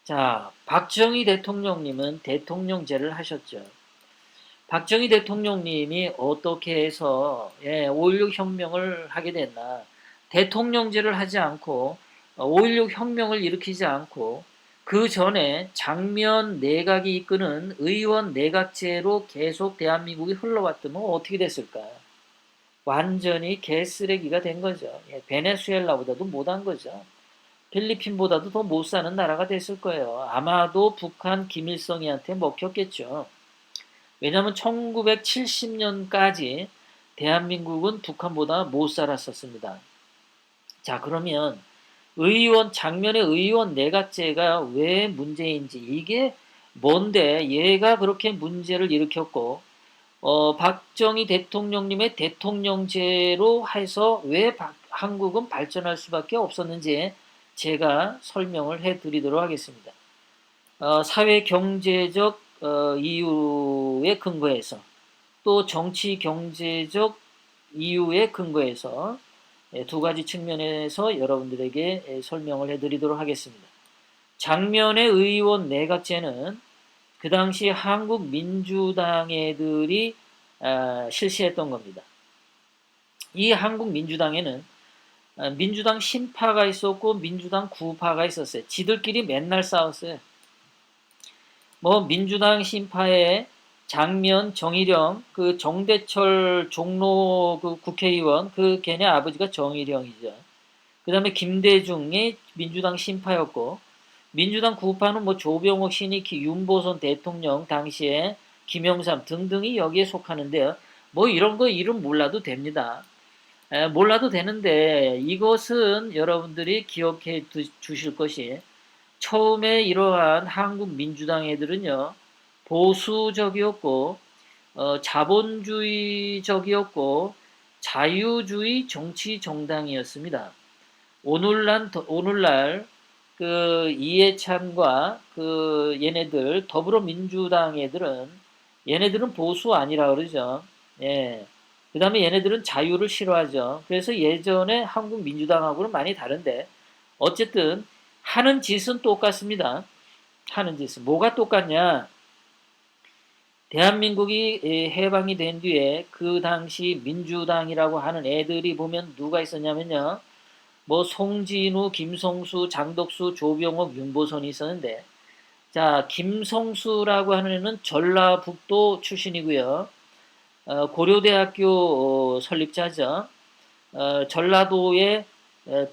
자, 박정희 대통령님은 대통령제를 하셨죠. 박정희 대통령님이 어떻게 해서 5.16 혁명을 하게 됐나? 대통령제를 하지 않고 5.16 혁명을 일으키지 않고 그 전에 장면 내각이 이끄는 의원 내각제로 계속 대한민국이 흘러왔다면 어떻게 됐을까요? 완전히 개쓰레기가 된 거죠. 베네수엘라보다도 못한 거죠. 필리핀보다도 더 못 사는 나라가 됐을 거예요. 아마도 북한 김일성이한테 먹혔겠죠. 왜냐하면 1970년까지 대한민국은 북한보다 못 살았었습니다. 자, 그러면 장면의 의원 내각제가 왜 문제인지, 이게 뭔데 얘가 그렇게 문제를 일으켰고, 박정희 대통령님의 대통령제로 해서 왜 한국은 발전할 수밖에 없었는지 제가 설명을 해드리도록 하겠습니다. 사회 경제적 이유에 근거해서, 또 정치 경제적 이유에 근거해서 두 가지 측면에서 여러분들에게 설명을 해드리도록 하겠습니다. 장면의 의원 내각제는 그 당시 한국 민주당 애들이 실시했던 겁니다. 이 한국 민주당에는 민주당 신파가 있었고 민주당 구파가 있었어요. 지들끼리 맨날 싸웠어요. 뭐 민주당 신파의 장면 정일영, 그 정대철 종로 그 국회의원, 그 걔네 아버지가 정일영이죠. 그 다음에 김대중이 민주당 신파였고, 민주당 구파는 뭐 조병옥, 신익희, 윤보선 대통령 당시에 김영삼 등등이 여기에 속하는데요. 뭐 이런 거 이름 몰라도 됩니다. 몰라도 되는데 이것은 여러분들이 기억해 주실 것이, 처음에 이러한 한국 민주당 애들은요, 보수적이었고, 자본주의적이었고, 자유주의 정치 정당이었습니다. 오늘날 그 이해찬과 그 얘네들 더불어민주당 얘네들은 보수 아니라 그러죠. 예. 그 다음에 얘네들은 자유를 싫어하죠. 그래서 예전에 한국 민주당하고는 많이 다른데, 어쨌든 하는 짓은 똑같습니다. 하는 짓은 뭐가 똑같냐? 대한민국이 해방이 된 뒤에 그 당시 민주당이라고 하는 애들이 보면 누가 있었냐면요, 뭐 송진우, 김성수, 장덕수, 조병옥, 윤보선이 있었는데, 자, 김성수라고 하는 애는 전라북도 출신이고요. 고려대학교 설립자죠. 전라도에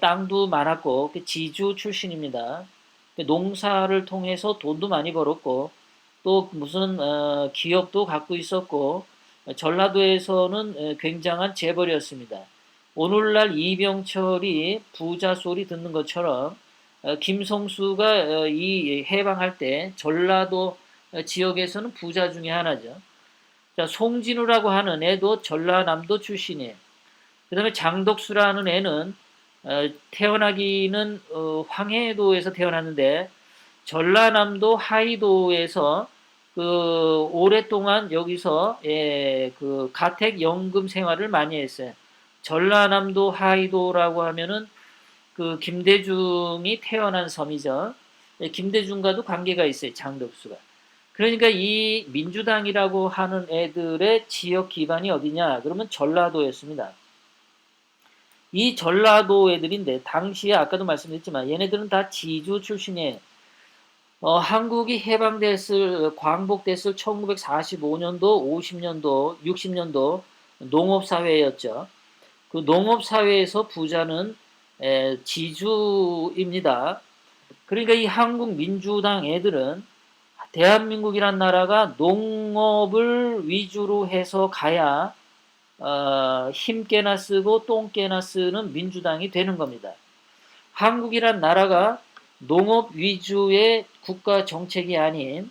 땅도 많았고 그 지주 출신입니다. 그 농사를 통해서 돈도 많이 벌었고, 또 무슨 기업도 갖고 있었고, 전라도에서는 굉장한 재벌이었습니다. 오늘날 이병철이 부자 소리 듣는 것처럼 김성수가 이 해방할 때 전라도 지역에서는 부자 중에 하나죠. 자, 송진우라고 하는 애도 전라남도 출신이에요. 그 다음에 장덕수라는 애는 태어나기는 황해도에서 태어났는데 전라남도 하이도에서 그 오랫동안 여기서 그 가택연금 생활을 많이 했어요. 전라남도 하이도라고 하면은 그 김대중이 태어난 섬이죠. 김대중과도 관계가 있어요, 장덕수가. 그러니까 이 민주당이라고 하는 애들의 지역 기반이 어디냐? 그러면 전라도였습니다. 이 전라도 애들인데 당시에 아까도 말씀드렸지만 얘네들은 다 지주 출신이에요. 한국이 광복됐을 1945년도, 50년도, 60년도 농업사회였죠. 그 농업사회에서 부자는 지주입니다. 그러니까 이 한국 민주당 애들은 대한민국이란 나라가 농업을 위주로 해서 가야 힘께나 쓰고 똥께나 쓰는 민주당이 되는 겁니다. 한국이란 나라가 농업 위주의 국가 정책이 아닌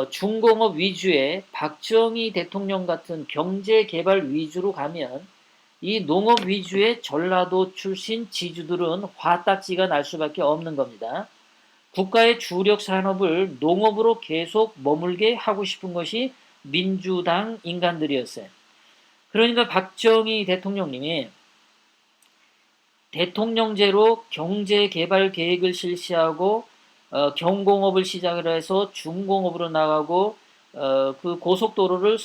중공업 위주의 박정희 대통령 같은 경제 개발 위주로 가면 이 농업 위주의 전라도 출신 지주들은 화딱지가 날 수밖에 없는 겁니다. 국가의 주력 산업을 농업으로 계속 머물게 하고 싶은 것이 민주당 인간들이었어요. 그러니까 박정희 대통령님이 대통령제로 경제 개발 계획을 실시하고 경공업을 시작을 해서 중공업으로 나가고 그 고속도로를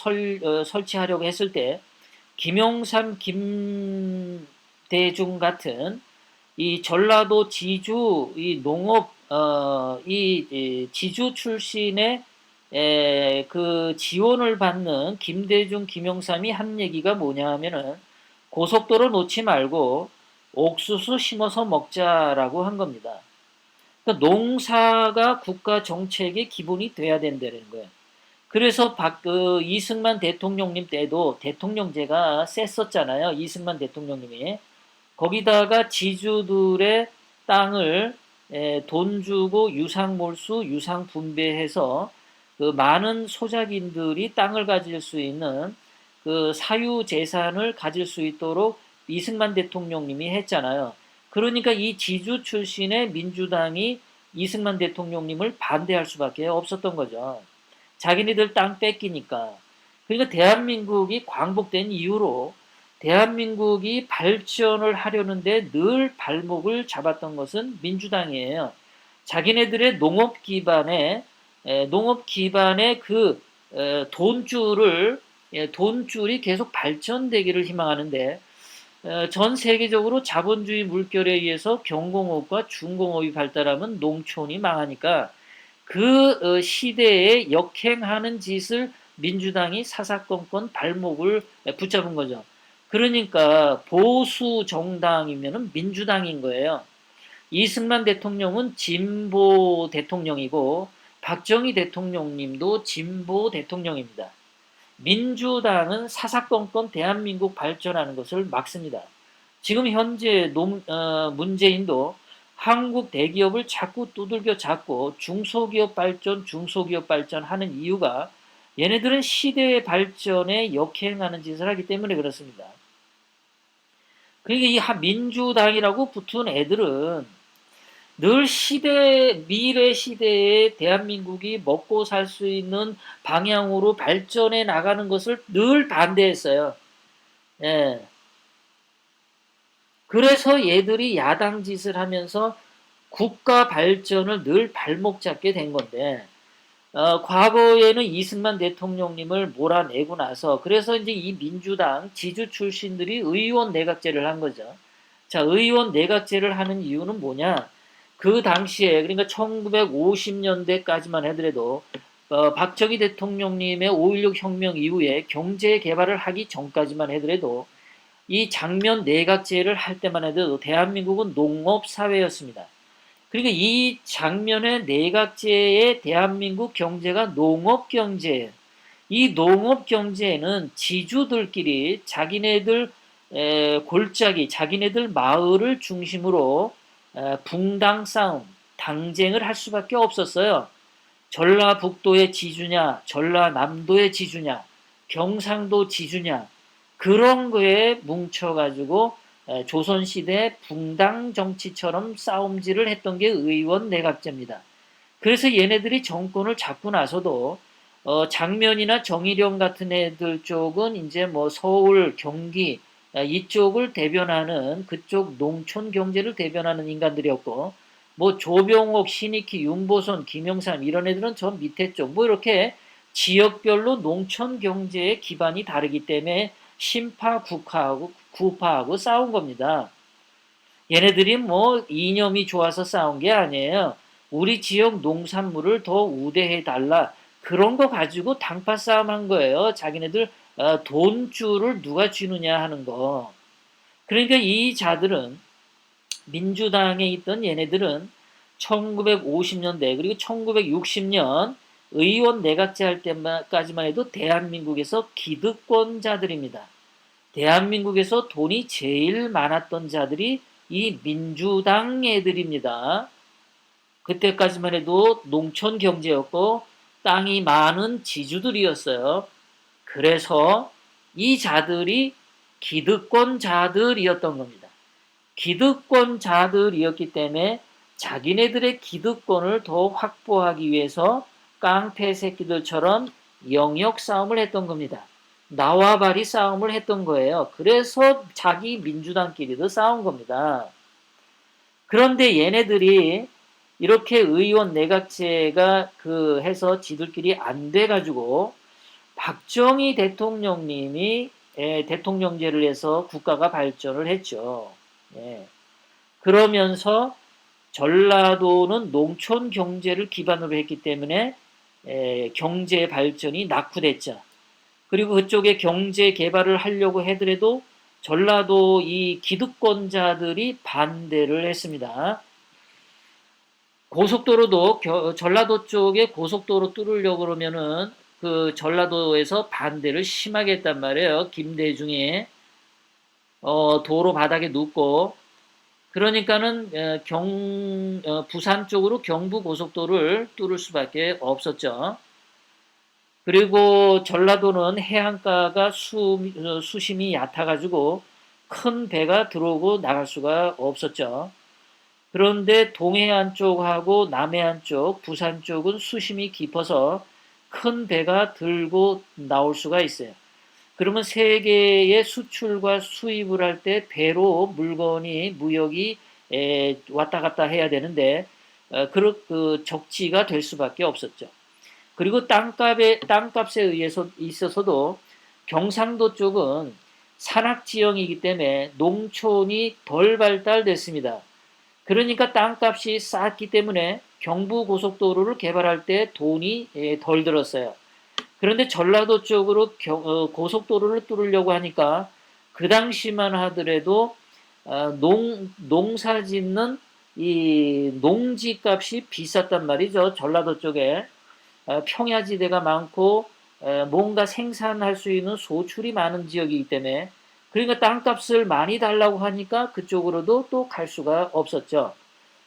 설치하려고 했을 때 김영삼, 김대중 같은 이 전라도 지주 이 농업 이 지주 출신의 그 지원을 받는 김대중, 김영삼이 한 얘기가 뭐냐 하면은 고속도로 놓지 말고 옥수수 심어서 먹자라고 한 겁니다. 그러니까 농사가 국가 정책의 기본이 돼야 된다는 거예요. 그래서 이승만 대통령님 때도 대통령제가 셌었잖아요. 이승만 대통령님이. 거기다가 지주들의 땅을 돈 주고 유상몰수, 유상분배해서 그 많은 소작인들이 땅을 가질 수 있는 그 사유재산을 가질 수 있도록 이승만 대통령님이 했잖아요. 그러니까 이 지주 출신의 민주당이 이승만 대통령님을 반대할 수밖에 없었던 거죠. 자기네들 땅 뺏기니까. 그러니까 대한민국이 광복된 이후로 대한민국이 발전을 하려는데 늘 발목을 잡았던 것은 민주당이에요. 자기네들의 농업 기반의 그 돈줄이 계속 발전되기를 희망하는데 전 세계적으로 자본주의 물결에 의해서 경공업과 중공업이 발달하면 농촌이 망하니까 그 시대에 역행하는 짓을 민주당이 사사건건 발목을 붙잡은 거죠. 그러니까 보수 정당이면은 민주당인 거예요. 이승만 대통령은 진보 대통령이고 박정희 대통령님도 진보 대통령입니다. 민주당은 사사건건 대한민국 발전하는 것을 막습니다. 지금 현재 문재인도 한국 대기업을 자꾸 두들겨 잡고 중소기업 발전 하는 이유가 얘네들은 시대의 발전에 역행하는 짓을 하기 때문에 그렇습니다. 그러니까 이 민주당이라고 붙은 애들은 늘 미래 시대에 대한민국이 먹고 살 수 있는 방향으로 발전해 나가는 것을 늘 반대했어요. 예. 그래서 얘들이 야당 짓을 하면서 국가 발전을 늘 발목 잡게 된 건데, 과거에는 이승만 대통령님을 몰아내고 나서, 그래서 이제 이 민주당 지주 출신들이 의원 내각제를 한 거죠. 자, 의원 내각제를 하는 이유는 뭐냐? 그 당시에, 그러니까 1950년대까지만 하더라도, 박정희 대통령님의 5.16 혁명 이후에 경제 개발을 하기 전까지만 하더라도, 이 장면 내각제를 할 때만 해도 대한민국은 농업 사회였습니다. 그러니까 이 장면의 내각제의 대한민국 경제가 농업 경제예요. 이 농업 경제에는 지주들끼리 자기네들 골짜기, 자기네들 마을을 중심으로 붕당 싸움, 당쟁을 할 수밖에 없었어요. 전라북도의 지주냐, 전라남도의 지주냐, 경상도 지주냐, 그런 거에 뭉쳐가지고 조선시대 붕당 정치처럼 싸움질을 했던 게 의원 내각제입니다. 그래서 얘네들이 정권을 잡고 나서도 장면이나 정의령 같은 애들 쪽은 이제 뭐 서울, 경기 이쪽을 대변하는 그쪽 농촌 경제를 대변하는 인간들이었고 뭐 조병옥, 신익희, 윤보선, 김영삼 이런 애들은 저 밑에 쪽 뭐 이렇게 지역별로 농촌 경제의 기반이 다르기 때문에 신파, 구파하고 싸운 겁니다. 얘네들이 뭐 이념이 좋아서 싸운 게 아니에요. 우리 지역 농산물을 더 우대해 달라. 그런 거 가지고 당파 싸움 한 거예요. 자기네들 돈줄을 누가 쥐느냐 하는 거. 그러니까 이 자들은 민주당에 있던 얘네들은 1950년대 그리고 1960년 의원 내각제 할 때까지만 해도 대한민국에서 기득권자들입니다. 대한민국에서 돈이 제일 많았던 자들이 이 민주당 애들입니다. 그때까지만 해도 농촌 경제였고 땅이 많은 지주들이었어요. 그래서 이 자들이 기득권자들이었던 겁니다. 기득권자들이었기 때문에 자기네들의 기득권을 더 확보하기 위해서 깡패 새끼들처럼 영역 싸움을 했던 겁니다. 나와바리 싸움을 했던 거예요. 그래서 자기 민주당끼리도 싸운 겁니다. 그런데 얘네들이 이렇게 의원 내각제가 해서 지들끼리 안 돼가지고 박정희 대통령님이 대통령제를 해서 국가가 발전을 했죠. 예. 그러면서 전라도는 농촌 경제를 기반으로 했기 때문에 경제 발전이 낙후됐죠. 그리고 그쪽에 경제 개발을 하려고 하더라도 전라도 이 기득권자들이 반대를 했습니다. 고속도로도 전라도 쪽에 고속도로 뚫으려고 그러면은 그 전라도에서 반대를 심하게 했단 말이에요. 김대중이 도로 바닥에 눕고 그러니까는 부산 쪽으로 경부 고속도로를 뚫을 수밖에 없었죠. 그리고 전라도는 해안가가 수심이 얕아가지고 큰 배가 들어오고 나갈 수가 없었죠. 그런데 동해안 쪽하고 남해안 쪽, 부산 쪽은 수심이 깊어서 큰 배가 들고 나올 수가 있어요. 그러면 세계의 수출과 수입을 할 때 배로 물건이 무역이 왔다 갔다 해야 되는데 그 적지가 될 수밖에 없었죠. 그리고 땅값에 의해서 있어서도 경상도 쪽은 산악 지형이기 때문에 농촌이 덜 발달됐습니다. 그러니까 땅값이 쌌기 때문에 경부고속도로를 개발할 때 돈이 덜 들었어요. 그런데 전라도 쪽으로 고속도로를 뚫으려고 하니까 그 당시만 하더라도 농사 짓는 이 농지값이 비쌌단 말이죠. 전라도 쪽에 평야지대가 많고 뭔가 생산할 수 있는 소출이 많은 지역이기 때문에 그러니까 땅값을 많이 달라고 하니까 그쪽으로도 또 갈 수가 없었죠.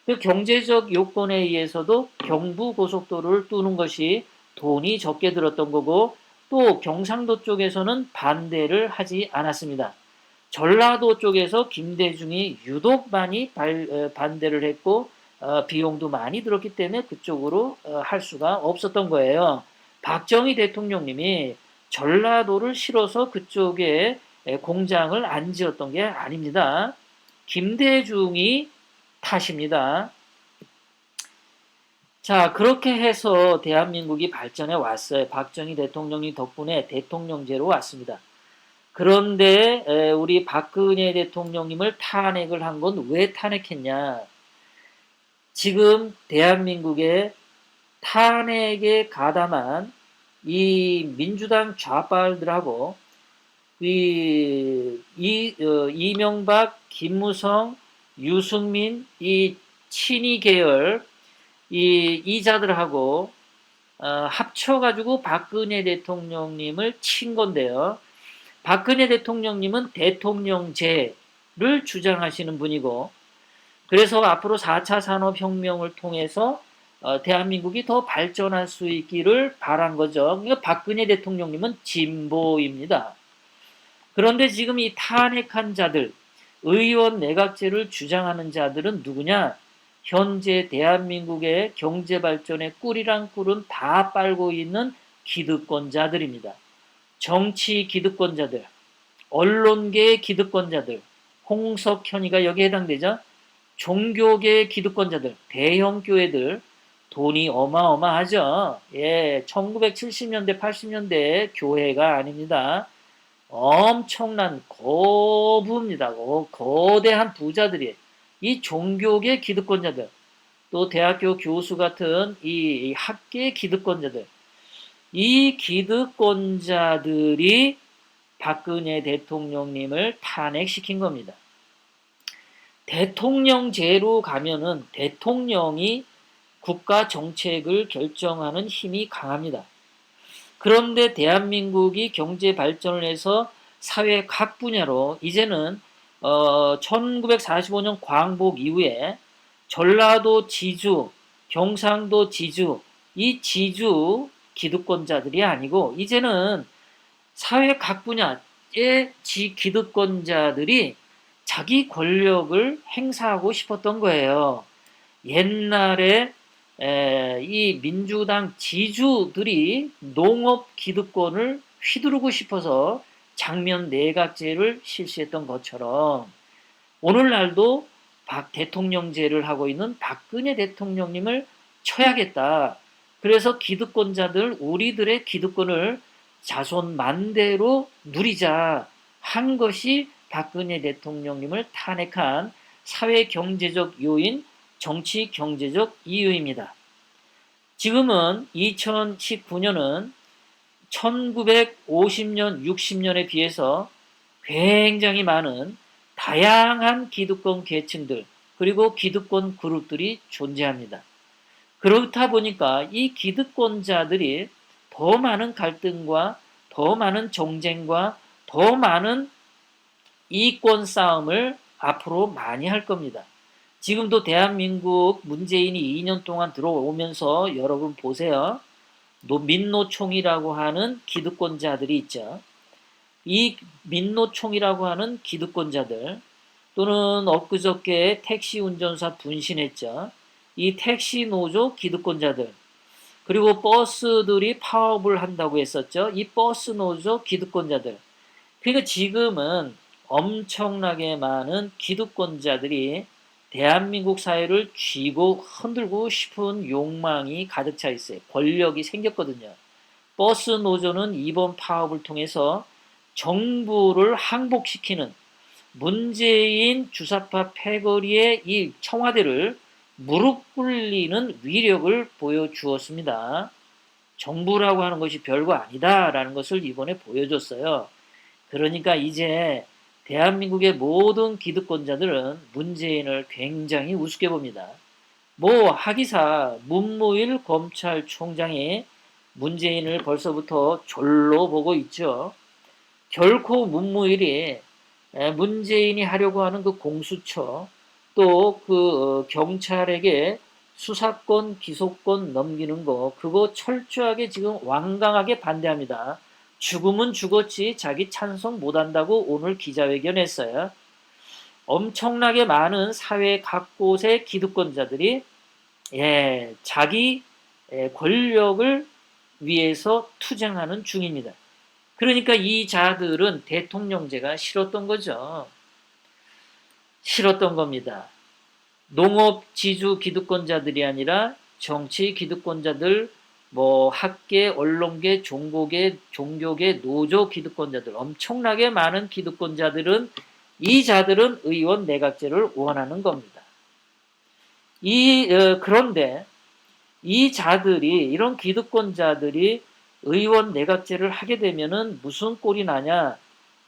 그 경제적 요건에 의해서도 경부고속도로를 뚫는 것이 돈이 적게 들었던 거고 또 경상도 쪽에서는 반대를 하지 않았습니다. 전라도 쪽에서 김대중이 유독 많이 반대를 했고 비용도 많이 들었기 때문에 그쪽으로 할 수가 없었던 거예요. 박정희 대통령님이 전라도를 실어서 그쪽에 공장을 안 지었던 게 아닙니다. 김대중이 탓입니다. 자, 그렇게 해서 대한민국이 발전해 왔어요. 박정희 대통령이 덕분에 대통령제로 왔습니다. 그런데 우리 박근혜 대통령님을 탄핵을 한 건 왜 탄핵했냐? 지금 대한민국의 탄핵에 가담한 이 민주당 좌빨들하고 이명박, 김무성, 유승민 이 친이 계열 이자들하고 합쳐가지고 박근혜 대통령님을 친 건데요. 박근혜 대통령님은 대통령제를 주장하시는 분이고 그래서 앞으로 4차 산업혁명을 통해서 대한민국이 더 발전할 수 있기를 바란 거죠. 그러니까 박근혜 대통령님은 진보입니다. 그런데 지금 이 탄핵한 자들, 의원 내각제를 주장하는 자들은 누구냐? 현재 대한민국의 경제 발전의 꿀이란 꿀은 다 빨고 있는 기득권자들입니다. 정치 기득권자들, 언론계의 기득권자들, 홍석현이가 여기에 해당되죠. 종교계 기득권자들, 대형 교회들, 돈이 어마어마하죠. 예, 1970년대, 80년대 교회가 아닙니다. 엄청난 거부입니다. 거대한 부자들이 이 종교계 기득권자들, 또 대학교 교수 같은 이 학계 기득권자들, 이 기득권자들이 박근혜 대통령님을 탄핵시킨 겁니다. 대통령제로 가면은 대통령이 국가 정책을 결정하는 힘이 강합니다. 그런데 대한민국이 경제 발전을 해서 사회 각 분야로 이제는 1945년 광복 이후에 전라도 지주, 경상도 지주, 이 지주 기득권자들이 아니고 이제는 사회 각 분야의 기득권자들이 자기 권력을 행사하고 싶었던 거예요. 옛날에 이 민주당 지주들이 농업 기득권을 휘두르고 싶어서 장면 내각제를 실시했던 것처럼 오늘날도 박 대통령제를 하고 있는 박근혜 대통령님을 쳐야겠다. 그래서 기득권자들, 우리들의 기득권을 자손 만대로 누리자 한 것이 박근혜 대통령님을 탄핵한 사회 경제적 요인, 정치 경제적 이유입니다. 지금은 2019년은 1950년, 60년에 비해서 굉장히 많은 다양한 기득권 계층들, 그리고 기득권 그룹들이 존재합니다. 그렇다 보니까 이 기득권자들이 더 많은 갈등과 더 많은 정쟁과 더 많은 이권 싸움을 앞으로 많이 할 겁니다. 지금도 대한민국 문재인이 2년 동안 들어오면서 여러분 보세요. 민노총이라고 하는 기득권자들이 있죠. 이 민노총이라고 하는 기득권자들, 또는 엊그저께 택시 운전사 분신했죠. 이 택시 노조 기득권자들, 그리고 버스들이 파업을 한다고 했었죠. 이 버스 노조 기득권자들. 그러니까 지금은 엄청나게 많은 기득권자들이 대한민국 사회를 쥐고 흔들고 싶은 욕망이 가득 차 있어요. 권력이 생겼거든요. 버스 노조는 이번 파업을 통해서 정부를 항복시키는, 문재인 주사파 패거리의 이 청와대를 무릎 꿇리는 위력을 보여주었습니다. 정부라고 하는 것이 별거 아니다라는 것을 이번에 보여줬어요. 그러니까 이제 대한민국의 모든 기득권자들은 문재인을 굉장히 우습게 봅니다. 뭐 하기사 문무일 검찰총장이 문재인을 벌써부터 졸로 보고 있죠. 결코 문무일이 문재인이 하려고 하는 그 공수처, 또 그 경찰에게 수사권, 기소권 넘기는 거, 그거 철저하게 지금 완강하게 반대합니다. 죽으면 죽었지 자기 찬성 못한다고 오늘 기자회견했어요. 엄청나게 많은 사회 각 곳의 기득권자들이 자기 권력을 위해서 투쟁하는 중입니다. 그러니까 이 자들은 대통령제가 싫었던 거죠. 싫었던 겁니다. 농업 지주 기득권자들이 아니라 정치 기득권자들, 뭐 학계, 언론계, 종교계, 노조 기득권자들, 엄청나게 많은 기득권자들은, 이 자들은 의원 내각제를 원하는 겁니다. 그런데 이 자들이, 이런 기득권자들이 의원 내각제를 하게 되면은 무슨 꼴이 나냐?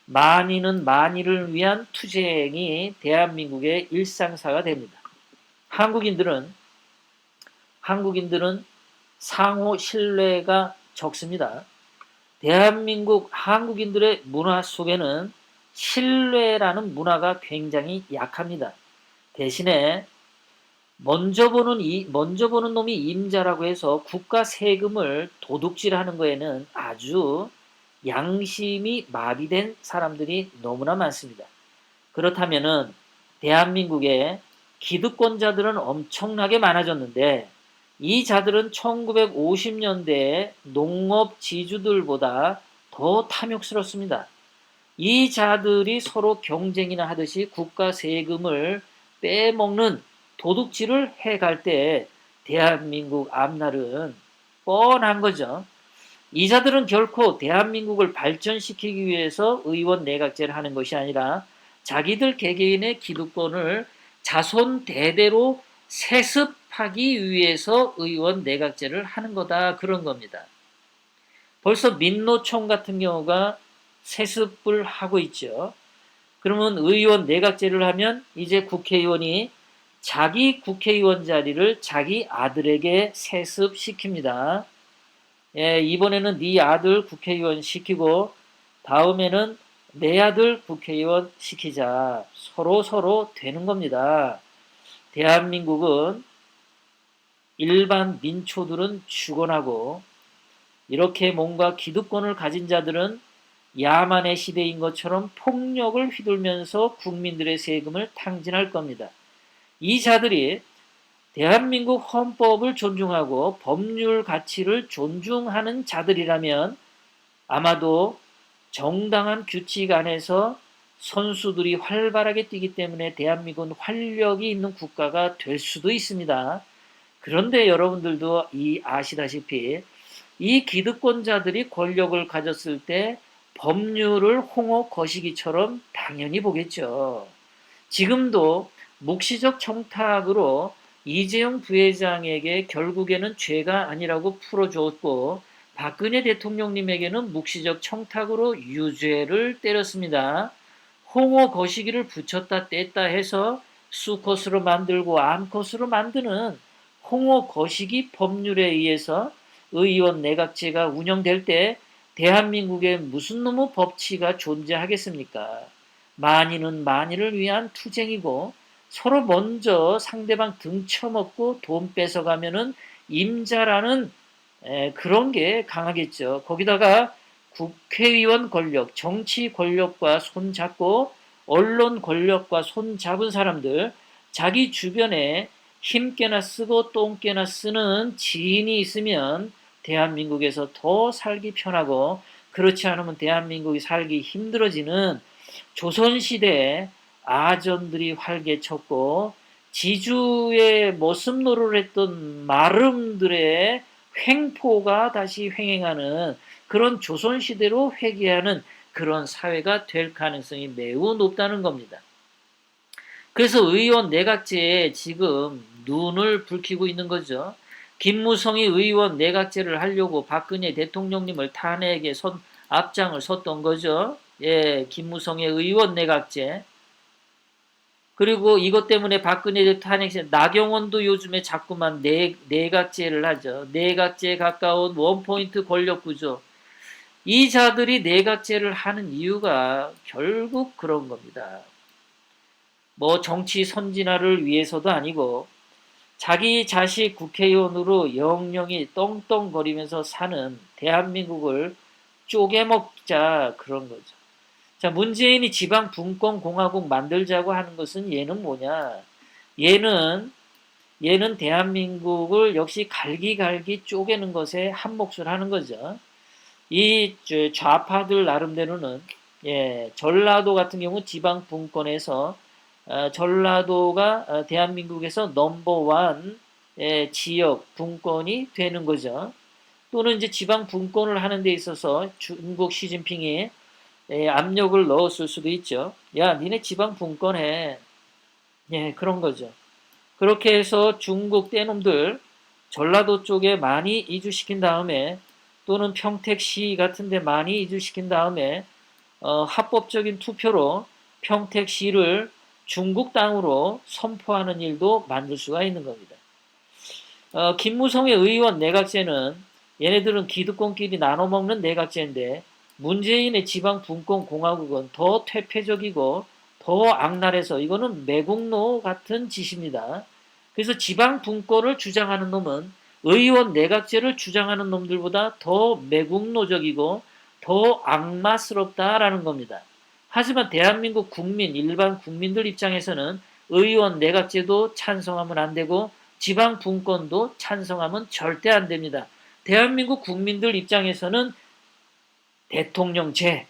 만인은 만인을 위한 투쟁이 대한민국의 일상사가 됩니다. 한국인들은 상호 신뢰가 적습니다. 대한민국 한국인들의 문화 속에는 신뢰라는 문화가 굉장히 약합니다. 대신에 먼저 보는 놈이 임자라고 해서 국가 세금을 도둑질하는 거에는 아주 양심이 마비된 사람들이 너무나 많습니다. 그렇다면은 대한민국에 기득권자들은 엄청나게 많아졌는데, 이 자들은 1950년대의 농업 지주들보다 더 탐욕스럽습니다. 이 자들이 서로 경쟁이나 하듯이 국가 세금을 빼먹는 도둑질을 해갈 때 대한민국 앞날은 뻔한 거죠. 이 자들은 결코 대한민국을 발전시키기 위해서 의원 내각제를 하는 것이 아니라 자기들 개개인의 기득권을 자손 대대로 세습하기 위해서 의원 내각제를 하는 거다, 그런 겁니다. 벌써 민노총 같은 경우가 세습을 하고 있죠. 그러면 의원 내각제를 하면 이제 국회의원이 자기 국회의원 자리를 자기 아들에게 세습시킵니다. 이번에는 네 아들 국회의원 시키고 다음에는 내 아들 국회의원 시키자. 서로 되는 겁니다. 대한민국은 일반 민초들은 죽어나고, 이렇게 뭔가 기득권을 가진 자들은 야만의 시대인 것처럼 폭력을 휘둘면서 국민들의 세금을 탕진할 겁니다. 이 자들이 대한민국 헌법을 존중하고 법률 가치를 존중하는 자들이라면 아마도 정당한 규칙 안에서 선수들이 활발하게 뛰기 때문에 대한민국은 활력이 있는 국가가 될 수도 있습니다. 그런데 여러분들도 아시다시피 이 기득권자들이 권력을 가졌을 때 법률을 홍어 거시기처럼 당연히 보겠죠. 지금도 묵시적 청탁으로 이재용 부회장에게 결국에는 죄가 아니라고 풀어줬고 박근혜 대통령님에게는 묵시적 청탁으로 유죄를 때렸습니다. 홍어 거시기를 붙였다 뗐다 해서 수컷으로 만들고 암컷으로 만드는 홍어 거시기 법률에 의해서 의원 내각제가 운영될 때 대한민국에 무슨 놈의 법치가 존재하겠습니까? 만인은 만인을 위한 투쟁이고 서로 먼저 상대방 등쳐먹고 돈 뺏어가면은 임자라는 그런 게 강하겠죠. 거기다가 국회의원 권력, 정치 권력과 손잡고 언론 권력과 손잡은 사람들, 자기 주변에 힘께나 쓰고 똥께나 쓰는 지인이 있으면 대한민국에서 더 살기 편하고 그렇지 않으면 대한민국이 살기 힘들어지는 조선시대에 아전들이 활개쳤고 지주의 모습노릇을 했던 마름들의 횡포가 다시 횡행하는 그런 조선시대로 회귀하는 그런 사회가 될 가능성이 매우 높다는 겁니다. 그래서 의원 내각제에 지금 눈을 붉히고 있는 거죠. 김무성이 의원 내각제를 하려고 박근혜 대통령님을 탄핵에 앞장을 섰던 거죠. 예, 김무성의 의원 내각제. 그리고 이것 때문에 박근혜 탄핵 나경원도 요즘에 자꾸만 내각제를 하죠. 내각제에 가까운 원포인트 권력 구조. 이 자들이 내각제를 하는 이유가 결국 그런 겁니다. 뭐 정치 선진화를 위해서도 아니고 자기 자식 국회의원으로 영영이 떵떵거리면서 사는 대한민국을 쪼개먹자 그런 거죠. 자, 문재인이 지방 분권 공화국 만들자고 하는 것은 얘는 뭐냐? 얘는 대한민국을 역시 갈기갈기 쪼개는 것에 한몫을 하는 거죠. 이 좌파들 나름대로는 전라도 같은 경우 지방 분권에서 전라도가 대한민국에서 넘버원 지역 분권이 되는 거죠. 또는 이제 지방 분권을 하는 데 있어서 중국 시진핑이 압력을 넣었을 수도 있죠. 야, 니네 지방 분권해. 예, 그런 거죠. 그렇게 해서 중국 떼놈들 전라도 쪽에 많이 이주시킨 다음에 또는 평택시 같은 데 많이 이주시킨 다음에 합법적인 투표로 평택시를 중국 땅으로 선포하는 일도 만들 수가 있는 겁니다. 김무성의 의원 내각제는 얘네들은 기득권끼리 나눠먹는 내각제인데 문재인의 지방 분권 공화국은 더 퇴폐적이고 더 악랄해서 이거는 매국노 같은 짓입니다. 그래서 지방 분권을 주장하는 놈은 의원 내각제를 주장하는 놈들보다 더 매국노적이고 더 악마스럽다라는 겁니다. 하지만 대한민국 국민, 일반 국민들 입장에서는 의원 내각제도 찬성하면 안 되고 지방 분권도 찬성하면 절대 안 됩니다. 대한민국 국민들 입장에서는 대통령제,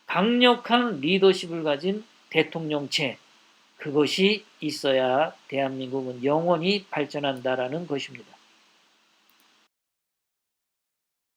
강력한 리더십을 가진 대통령제, 그것이 있어야 대한민국은 영원히 발전한다라는 것입니다.